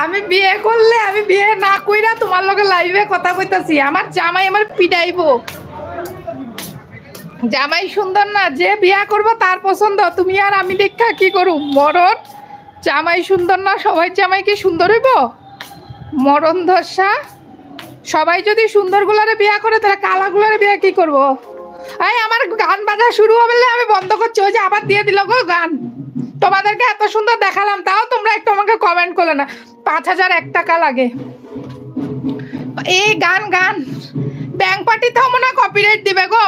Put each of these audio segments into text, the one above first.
আমি বিয়ে করলে আমি বিয়ে না কইরা তোমার লগে লাইভে কথা কইতাছি। আমার জামাই আমার পিটাইবো। জামাই সুন্দর না, যে বিয়া করবো তার পছন্দ। তুমি আর আমি দেখা কি করু মরণ। জামাই সুন্দর না, সবাই জামাই কি সুন্দর হইব? মরণ ধর্ষা। সবাই যদি সুন্দর গুলারে বিয়া করে তাহলে কালা গুলারে বিয়া কি করবো? এই আমার গান বাজা শুরু হবে, আমি বন্ধ করছি। ওই যে আবার দিয়ে দিল গো গান। তোমাদেরকে এত সুন্দর দেখালাম, তাও তোমরা একটু আমাকে কমেন্ট করলে না। 5001 টাকা লাগে এই গান। গান ব্যাংক পার্টিতেও মনে হয় কপিরাইট দিবে গো।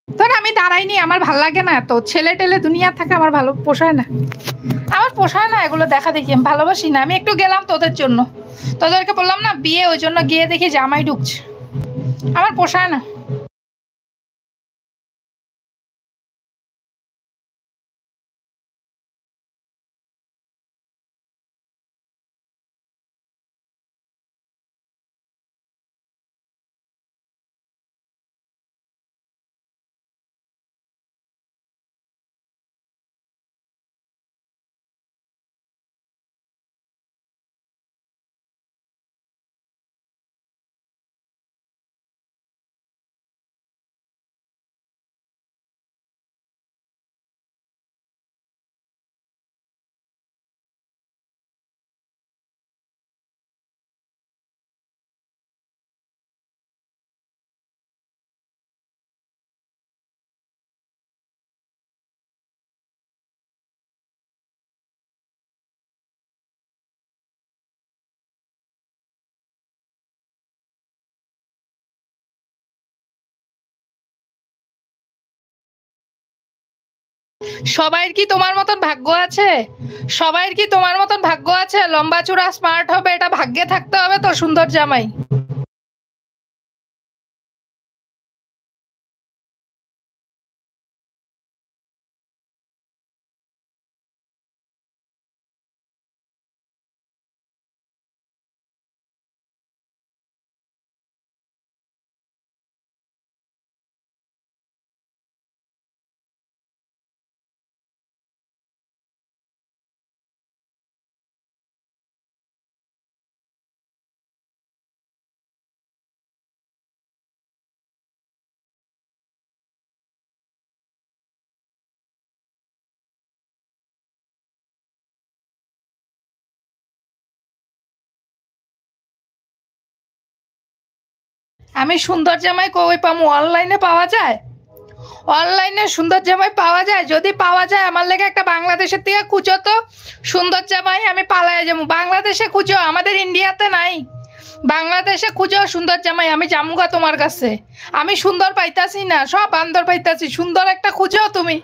ধর আমি দাঁড়াইনি, আমার ভাল লাগে না। এত ছেলে টেলে দুনিয়া থাকে আমার ভালো পোষায় না। আমার পোষায় না এগুলো দেখা দেখি, আমি ভালোবাসি না। আমি একটু গেলাম তোদের জন্য, তোদেরকে বললাম না বিয়ে, ওই জন্য গিয়ে দেখি জামাই ঢুকছে। আমার পোষায় না। সবাইয়ের কি তোমার মতন ভাগ্য আছে? সবাইয়ের কি তোমার মতন ভাগ্য আছে? লম্বা চূড়া স্মার্ট হবে, এটা ভাগ্যে থাকতে হবে তো সুন্দর জামাই। আমি সুন্দর জামাই কই পামু? অনলাইনে পাওয়া যায়? অনলাইনে সুন্দর জামাই পাওয়া যায়? যদি পাওয়া যায় আমার লেগে একটা বাংলাদেশের থেকে খুঁজো তো সুন্দর জামাই, আমি পালায় যাবো। বাংলাদেশে খুঁজো, আমাদের ইন্ডিয়াতে নাই। বাংলাদেশে খুঁজো সুন্দর জামাই, আমি যামুগা তোমার কাছে। আমি সুন্দর পাইতাছি না, সব বান্দর পাইতাছি। সুন্দর একটা খুঁজো তুমি।